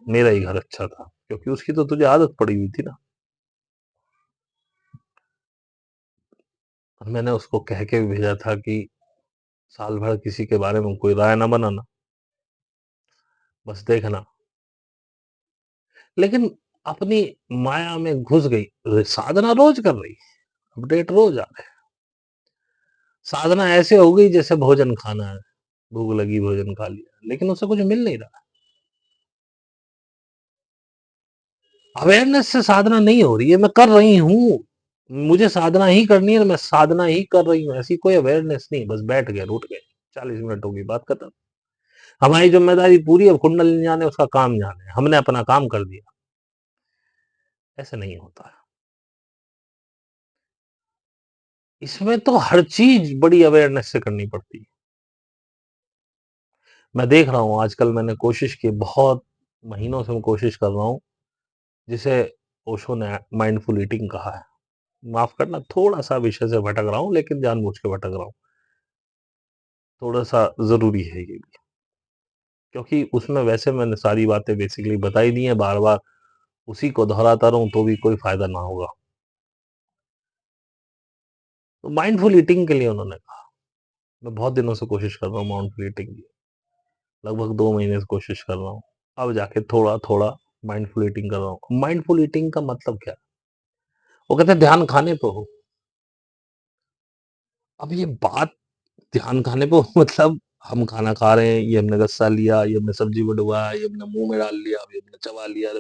A: मेरा ही घर अच्छा था, क्योंकि उसकी तो तुझे आदत पड़ी हुई थी ना। और मैंने उसको कह के भी भेजा था कि साल भर किसी के बारे में कोई राय ना बनाना, बस देखना। लेकिन अपनी माया में घुस गई, साधना रोज कर रही, अपडेट रोज आ रहे। साधना ऐसे हो गई जैसे भोजन खाना है, भूख लगी भोजन खा लिया, लेकिन उससे कुछ मिल नहीं रहा। अवेयरनेस से साधना नहीं हो रही है, मैं कर रही हूँ, मुझे साधना ही करनी है, मैं साधना ही कर रही हूँ, ऐसी कोई अवेयरनेस नहीं। बस बैठ गए, उठ गए, 40 मिनट होगी, बात खत्म। हमारी जिम्मेदारी पूरी, अब कुंडली जाने उसका काम जाने, हमने अपना काम कर दिया। ऐसे नहीं होता है। इसमें तो हर चीज बड़ी अवेयरनेस से करनी पड़ती है। मैं देख रहा हूँ आजकल, मैंने कोशिश की, बहुत महीनों से मैं कोशिश कर रहा हूँ, जिसे ओशो ने माइंडफुल ईटिंग कहा है। माफ करना, थोड़ा सा विषय से भटक रहा हूँ, लेकिन जानबूझ के भटक रहा हूँ। थोड़ा सा जरूरी है ये भी, क्योंकि उसमें वैसे मैंने सारी बातें बेसिकली बताई दी हैं, बार बार उसी को दोहराता रहूं तो भी कोई फायदा ना होगा। तो माइंडफुल ईटिंग के लिए उन्होंने कहा, मैं बहुत दिनों से कोशिश कर रहा हूँ माइंडफुल ईटिंग की, लगभग 2 महीने से कोशिश कर रहा हूँ। अब जाके थोड़ा थोड़ा माइंडफुल ईटिंग कर रहा हूँ। माइंडफुल ईटिंग का मतलब क्या है? वो कहते हैं ध्यान खाने पे हो। अब ये बात ध्यान खाने पे मतलब हम खाना खा रहे हैं, ये हमने रस्सा लिया, ये हमने सब्जी में डुबाया, ये हमने मुंह में डाल लिया, अब ये हमने चबा लिया,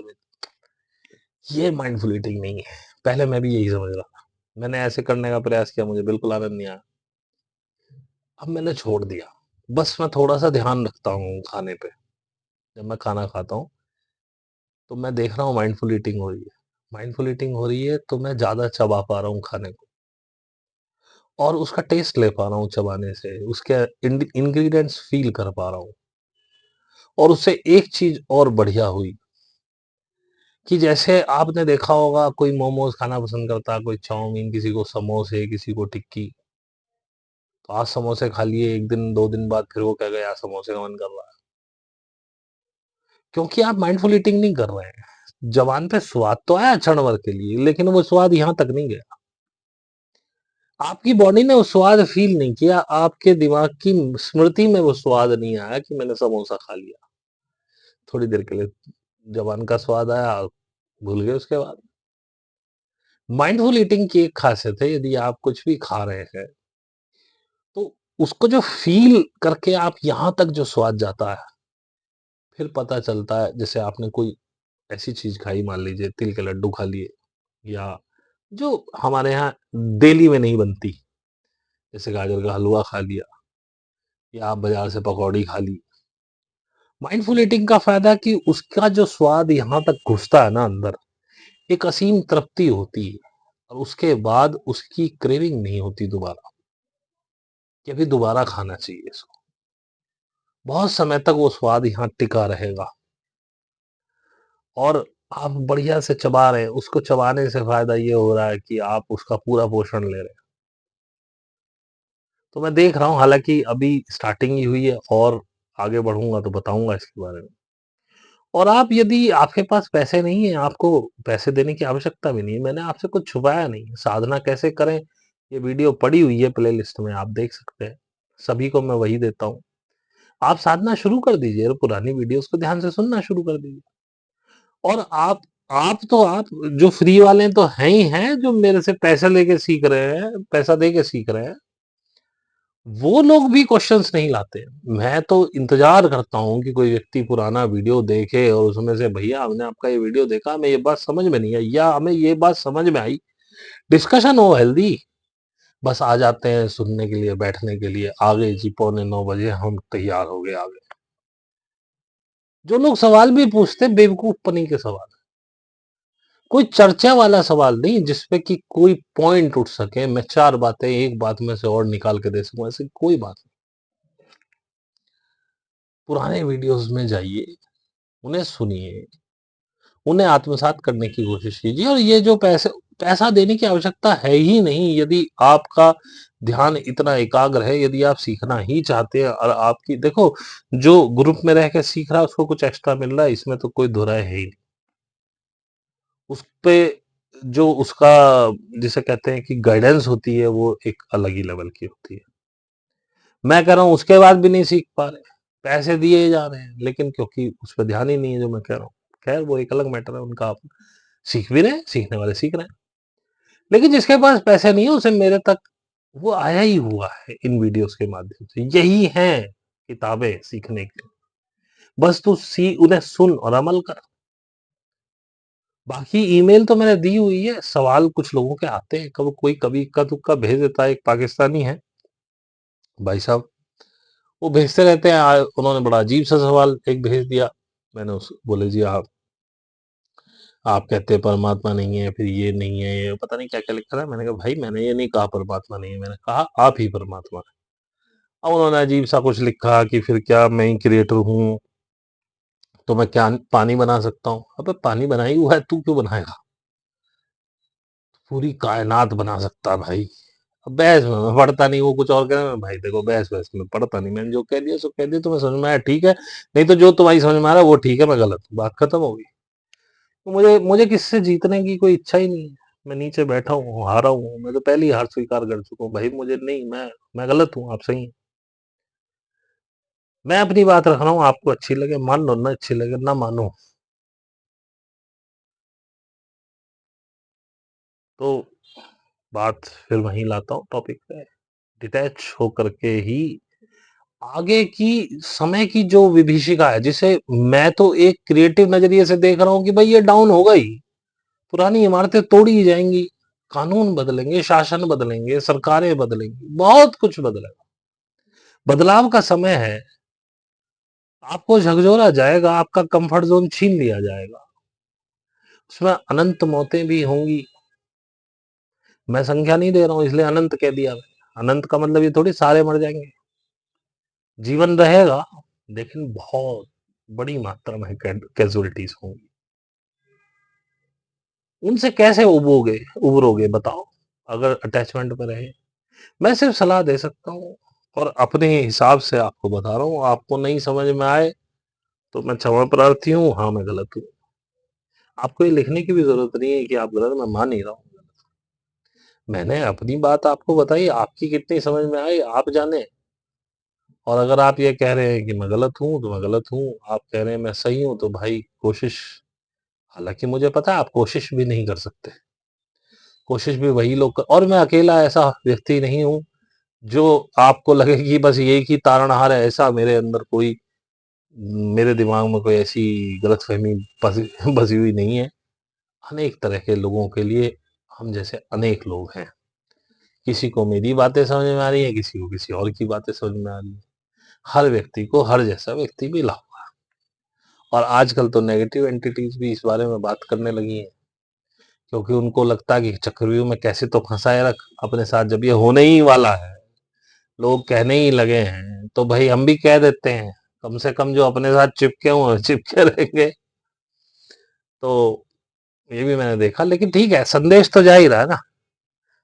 A: ये माइंडफुल ईटिंग नहीं है। पहले मैं भी यही समझ रहा था, मैंने ऐसे करने का प्रयास किया, मुझे बिल्कुल आनंद नहीं आया। अब मैंने छोड़ दिया, बस मैं थोड़ा सा ध्यान रखता हूँ खाने पे। जब मैं खाना खाता हूँ तो मैं देख रहा हूँ माइंडफुल ईटिंग हो रही है। माइंडफुल ईटिंग हो रही है तो मैं ज्यादा चबा पा रहा हूँ खाने को, और उसका टेस्ट ले पा रहा हूँ चबाने से, उसके इंग्रेडिएंट्स फील कर पा रहा हूँ। और उससे एक चीज और बढ़िया हुई कि जैसे आपने देखा होगा, कोई मोमोज खाना पसंद करता है, कोई चाउमीन, किसी को समोसे, किसी को टिक्की। तो आज समोसे खा लिए, एक दिन 2 दिन बाद फिर वो कहेगा यार समोसे का मन कर रहा है, क्योंकि आप माइंडफुल ईटिंग नहीं कर रहे हैं। जबान पे स्वाद तो आया क्षण भर के लिए, लेकिन वो स्वाद यहां तक नहीं गया। आपकी बॉडी ने वो स्वाद फील नहीं किया, आपके दिमाग की स्मृति में वो स्वाद नहीं आया कि मैंने समोसा खा लिया। थोड़ी देर के लिए जबान का स्वाद आया, भूल गए उसके बाद। माइंडफुल ईटिंग की एक खासियत है, यदि आप कुछ भी खा रहे हैं तो उसको जो फील करके आप यहां तक जो स्वाद जाता है, फिर पता चलता है। जैसे आपने कोई ऐसी चीज खाई, मान लीजिए तिल के लड्डू खा लिए, या जो हमारे यहाँ डेली में नहीं बनती, जैसे गाजर का हलवा खा लिया, या आप बाजार से पकौड़ी खा ली। माइंडफुल ईटिंग का फायदा कि उसका जो स्वाद यहां तक घुसता है ना अंदर, एक असीम तृप्ति होती है, और उसके बाद उसकी क्रेविंग नहीं होती दोबारा, कि अभी दोबारा खाना चाहिए इसको। बहुत समय तक वो स्वाद यहाँ टिका रहेगा, और आप बढ़िया से चबा रहे हैं। उसको चबाने से फायदा ये हो रहा है कि आप उसका पूरा पोषण ले रहे हैं। तो मैं देख रहा हूँ, हालांकि अभी स्टार्टिंग ही हुई है, और आगे बढ़ूंगा तो बताऊंगा इसके बारे में। और आप, यदि आपके पास पैसे नहीं है, आपको पैसे देने की आवश्यकता भी नहीं है, मैंने आपसे कुछ छुपाया नहीं है। साधना कैसे करें, ये वीडियो पड़ी हुई है प्ले लिस्ट में, आप देख सकते हैं। सभी को मैं वही देता हूँ। आप साधना शुरू कर दीजिए, और पुरानी वीडियोस को ध्यान से सुनना शुरू कर दीजिए। और आप जो फ्री वाले तो हैं ही हैं, जो मेरे से पैसे लेके सीख रहे हैं, पैसा दे के सीख रहे हैं, वो लोग भी क्वेश्चंस नहीं लाते। मैं तो इंतजार करता हूँ कि कोई व्यक्ति पुराना वीडियो देखे, और उसमें से, भैया हमने आपका ये वीडियो देखा, हमें ये बात समझ में नहीं आई, या हमें ये बात समझ में आई, डिस्कशन हो हेल्दी। बस आ जाते हैं सुनने के लिए, बैठने के लिए, आगे जी 8:45 हम तैयार हो गए आगे। जो लोग सवाल भी पूछते, बेवकूफपनी के सवाल, कोई चर्चा वाला सवाल नहीं, जिसपे कि कोई पॉइंट उठ सके, मैं 4 बातें एक बात में से और निकाल के दे सकूं, ऐसी कोई बात नहीं। पुराने वीडियोस में जाइए, उन्हें सुनिए, उन्हें आत्मसात करने की कोशिश कीजिए। और ये जो पैसा देने की आवश्यकता है ही नहीं, यदि आपका ध्यान इतना एकाग्र है, यदि आप सीखना ही चाहते हैं, और आपकी देखो, जो ग्रुप में रह के सीख रहा है उसको कुछ एक्स्ट्रा मिल रहा है, इसमें तो कोई दो राय है ही नहीं। उस पे जो उसका, जिसे कहते हैं कि गाइडेंस होती है, वो एक अलग ही लेवल की होती है। मैं कह रहा हूँ उसके बाद भी नहीं सीख पा रहे, पैसे दिए जा रहे हैं, लेकिन क्योंकि उस पर ध्यान ही नहीं है जो मैं कह रहा हूँ। खैर वो एक अलग मैटर है उनका, आप सीख भी रहे हैं, सीखने वाले सीख रहे हैं। लेकिन जिसके पास पैसे नहीं है, उसे मेरे तक वो आया ही हुआ है इन वीडियोस के माध्यम से। यही है किताबें सीखने की, बस तू उन्हें सुन और अमल कर। बाकी ईमेल तो मैंने दी हुई है, सवाल कुछ लोगों के आते हैं, कब कोई कभी इक्का दुक्का भेज देता है। एक पाकिस्तानी है भाई साहब, वो भेजते रहते हैं। उन्होंने बड़ा अजीब सा सवाल एक भेज दिया। मैंने उस बोले जी आप आप कहते हैं परमात्मा नहीं है, फिर ये नहीं है, ये पता नहीं क्या-क्या लिखा था। मैंने कहा भाई मैंने ये नहीं कहा परमात्मा नहीं है, मैंने कहा आप ही परमात्मा हैं। अब उन्होंने अजीब-सा कुछ लिखा कि फिर क्या मैं ही क्रिएटर हूँ, तो मैं क्या पानी बना सकता हूँ? अबे पानी बना ही हुआ है, तू क्यों बनाएगा? पूरी कायनात बना सकता है भाई। अब बहस में मैं पढ़ता नहीं, वो कुछ और कह रहे हैं, भाई देखो बहस-वहस में पढ़ता नहीं, मैंने जो कह दिया सो कह दिया, तुम्हें समझ में आया ठीक है, नहीं तो जो तुम्हारी समझ में आ रहा है वो ठीक है, मैं गलत हूँ, बात खत्म हो गई। तो मुझे मुझे किसी से जीतने की कोई इच्छा ही नहीं है। मैं नीचे बैठा हूँ, हारा हूँ, मैं तो पहले ही हार स्वीकार कर चुका हूँ। भाई मुझे नहीं, मैं गलत हूँ, आप सही हैं। मैं अपनी बात रख रहा हूँ, आपको अच्छी लगे मान लो, ना अच्छी लगे ना मानो। तो बात फिर वहीं लाता हूँ टॉपिक पे, डिटैच होकर के ही आगे की समय की जो विभीषिका है, जिसे मैं तो एक क्रिएटिव नज़रिए से देख रहा हूँ कि भाई ये डाउन होगा ही। पुरानी इमारतें तोड़ी ही जाएँगी, कानून बदलेंगे, शासन बदलेंगे, सरकारें बदलेंगी, बहुत कुछ बदलेगा। बदलाव का समय है, आपको झकझोरा जाएगा, आपका कंफर्ट ज़ोन छीन लिया जाएगा। उसमें अनंत मौतें भी होंगी। मैं संख्या नहीं दे रहा हूँ इसलिए अनंत कह दिया मैंने। अनंत का मतलब ये थोड़ी सारे मर जाएँगे। जीवन रहेगा, लेकिन बहुत बड़ी मात्रा में कैज़ुअल्टीज़ होंगी। उनसे कैसे उबरोगे बताओ, अगर अटैचमेंट में रहे? मैं सिर्फ सलाह दे सकता हूँ और अपने हिसाब से आपको बता रहा हूँ, आपको नहीं समझ में आए तो मैं क्षमा प्रार्थी हूँ, हाँ, मैं गलत हूँ। आपको ये लिखने की भी ज़रूरत नहीं है कि आप गलत, मैं मान नहीं रहा हूँ। मैंने अपनी बात आपको बताई, आपकी कितनी समझ में आई आप जाने। और अगर आप ये कह रहे हैं कि मैं गलत हूँ, तो मैं गलत हूँ, आप कह रहे हैं मैं सही हूँ, तो भाई कोशिश, हालाँकि मुझे पता है आप कोशिश भी नहीं कर सकते। कोशिश भी वही लोग क और मैं अकेला ऐसा व्यक्ति नहीं हूँ, जो आपको लगे कि बस एक ही तारणहार है, ऐसा मेरे अंदर कोई, मेरे दिमाग में कोई ऐसी गलतफ़हमी बसी बसी हुई नहीं है। अनेक तरह के लोगों के लिए हम जैसे अनेक लोग हैं। किसी को मेरी बातें समझ में आ रही हैं, किसी को किसी और की बातें समझ में आ रही हैं। हर व्यक्ति को हर जैसा व्यक्ति मिला हुआ है। और आजकल तो नेगेटिव एंटिटीज़ भी इस बारे में बात करने लगी हैं, क्योंकि उनको लगता है कि चक्रव्यूह में कैसे तो फँसाए रख अपने साथ, जब ये होने ही वाला है, लोग कहने ही लगे हैं, तो भई हम भी कह देते हैं। कम से कम जो अपने साथ चिपके हुए हैं, चिपके रहेंगे। तो ये भी मैंने देखा, लेकिन ठीक है, संदेश तो जा ही रहा है ना।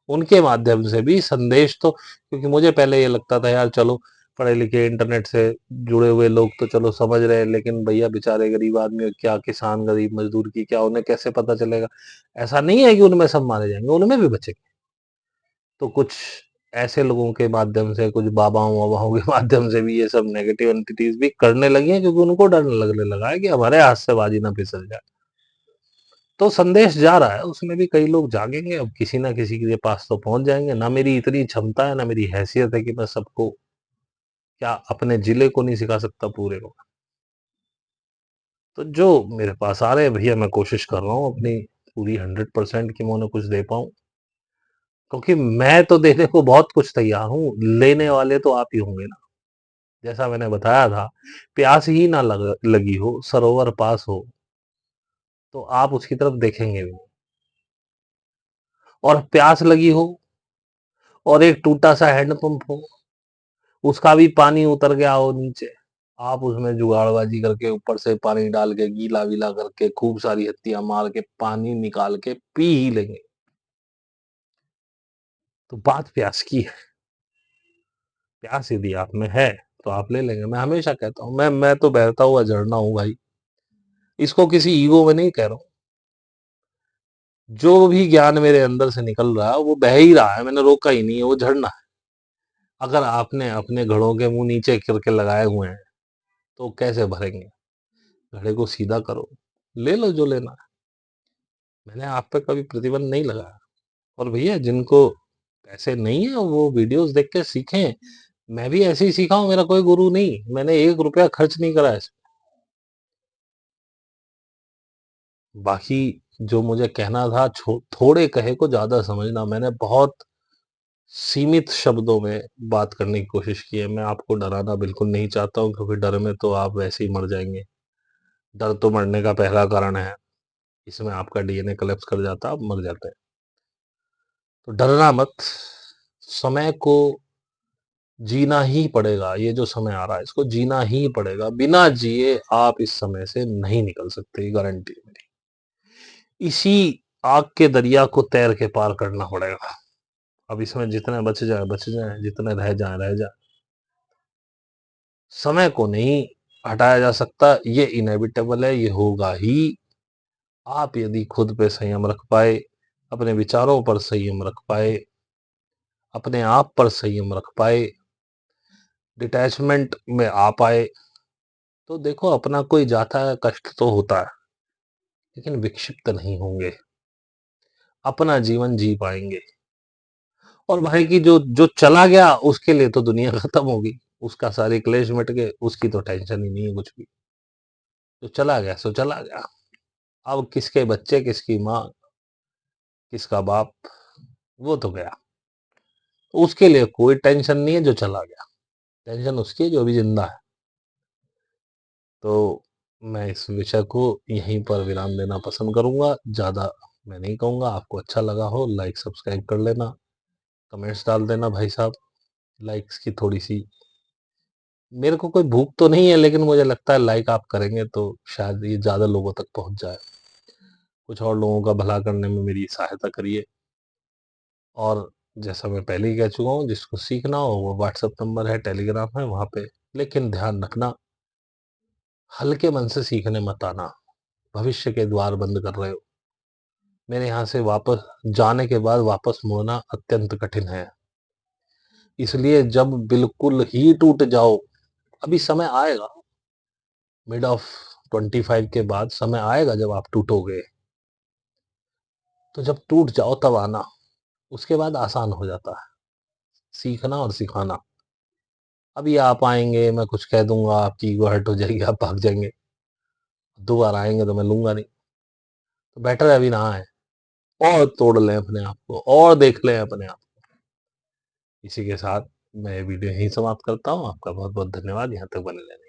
A: उनके माध्यम से भी संदेश तो, क्योंकि मुझे पहले ये लगता था यार चलो पढ़े लिखे इंटरनेट से जुड़े हुए लोग तो चलो समझ रहे हैं, लेकिन भैया बेचारे गरीब आदमी, क्या किसान गरीब मजदूर की क्या, उन्हें कैसे पता चलेगा? ऐसा नहीं है कि उनमें सब मारे जाएंगे, उनमें भी बचेंगे। तो कुछ ऐसे लोगों के माध्यम से, कुछ बाबाओं वाबाओं के माध्यम से भी ये सब नेगेटिव एंटिटीज भी करने लगी हैं, क्योंकि उनको डर लगने लगा है कि हमारे हाथ से बाजी ना फिसल जाए। तो संदेश जा रहा है, उसमें भी कई लोग जागेंगे, अब किसी ना किसी के पास तो पहुंच जाएंगे। ना मेरी इतनी क्षमता है, ना मेरी हैसियत है कि मैं सबको, क्या अपने जिले को नहीं सिखा सकता पूरे को। तो जो मेरे पास आ रहे हैं भैया, मैं कोशिश कर रहा हूँ अपनी पूरी 100% की मैं उन्हें कुछ दे पाऊं, क्योंकि मैं तो देने को बहुत कुछ तैयार हूँ, लेने वाले तो आप ही होंगे ना। जैसा मैंने बताया था, प्यास ही ना लगी हो, सरोवर पास हो, तो आप उसकी तरफ देखेंगे भी नहीं। और प्यास लगी हो और एक टूटा सा हैंडपंप हो, उसका भी पानी उतर गया हो नीचे, आप उसमें जुगाड़बाजी करके ऊपर से पानी डाल के गीला वीला करके खूब सारी हत्तियां मार के पानी निकाल के पी ही लेंगे। तो बात प्यास की है। प्यास यदि आप में है तो आप ले लेंगे। मैं हमेशा कहता हूँ, मैं तो बहता हुआ झरना हूँ भाई। इसको किसी ईगो में नहीं कह रहा हूँ। जो भी ज्ञान मेरे अंदर से निकल रहा है वो बह ही रहा है, मैंने रोका ही नहीं है, वो झरना है। अगर आपने अपने घड़ों के मुंह नीचे करके लगाए हुए हैं तो कैसे भरेंगे? घड़े को सीधा करो, ले लो जो लेना है। मैंने आप पे कभी प्रतिबंध नहीं लगाया। और भैया जिनको पैसे नहीं है वो वीडियोस देख के सीखें। मैं भी ऐसे ही सीखा हूँ, मेरा कोई गुरु नहीं, मैंने 1 रुपया खर्च नहीं करा है इसमें। बाकी जो मुझे कहना था, थोड़े कहे को ज़्यादा समझना, मैंने बहुत सीमित शब्दों में बात करने की कोशिश की है। मैं आपको डराना बिल्कुल नहीं चाहता हूँ, क्योंकि डर में तो आप वैसे ही मर जाएँगे। डर तो मरने का पहला कारण है। इसमें आपका डीएनए कोलैप्स कर जाता, आप मर जाते हैं। तो डरना मत, समय को जीना ही पड़ेगा। ये जो समय आ रहा है इसको जीना ही पड़ेगा, बिना जिए आप इस समय से नहीं निकल सकते, ये गारंटी है मेरी। इसी आग के दरिया को तैर के पार करना पड़ेगा। अब इसमें जितने बच जाए, जितने रह जाए। समय को नहीं हटाया जा सकता, ये इनएविटेबल है, ये होगा ही। आप यदि खुद पे संयम रख पाए, अपने विचारों पर संयम रख पाए, अपने आप पर संयम रख पाए, डिटैचमेंट में आ पाए, तो देखो अपना कोई जाता है, कष्ट तो होता है, लेकिन विक्षिप्त नहीं होंगे, अपना जीवन जी पाएंगे। और भाई की जो जो चला गया उसके लिए तो दुनिया खत्म होगी, उसका सारे क्लेश मिट गए, उसकी तो टेंशन ही नहीं है कुछ भी। जो चला गया सो चला गया। अब किसके बच्चे, किसकी माँ, किसका बाप, वो तो गया, उसके लिए कोई टेंशन नहीं है जो चला गया। टेंशन उसकी है जो अभी जिंदा है। तो मैं इस विषय को यहीं पर विराम देना पसंद करूंगा, ज्यादा मैं नहीं कहूंगा। आपको अच्छा लगा हो लाइक सब्सक्राइब कर लेना, कमेंट्स डाल देना भाई साहब। लाइक्स की थोड़ी सी, मेरे को कोई भूख तो नहीं है, लेकिन मुझे लगता है लाइक आप करेंगे तो शायद ये ज्यादा लोगों तक पहुंच जाए। कुछ और लोगों का भला करने में मेरी सहायता करिए। और जैसा मैं पहले ही कह चुका हूँ, जिसको सीखना हो वो व्हाट्सएप नंबर है, टेलीग्राम है, वहां पे। लेकिन ध्यान रखना, हल्के मन से सीखने मत आना, भविष्य के द्वार बंद कर रहे हो। मेरे यहाँ से वापस जाने के बाद वापस मुड़ना अत्यंत कठिन है। इसलिए जब बिल्कुल ही टूट जाओ, अभी समय आएगा, मिड ऑफ 25 के बाद समय आएगा जब आप टूटोगे। तो जब टूट जाओ तब आना, उसके बाद आसान हो जाता है सीखना और सिखाना। अभी आप आएंगे, मैं कुछ कह दूंगा, आपकी ईगो हर्ट हो जाएगी, आप भाग जाएंगे। दोबारा आएंगे तो मैं लूंगा नहीं। तो बेटर है अभी ना आए, और तोड़ लें अपने आप को, और देख लें अपने आप। इसी के साथ मैं वीडियो यहीं समाप्त करता हूँ। आपका बहुत बहुत धन्यवाद यहाँ तक बने रहने के लिए।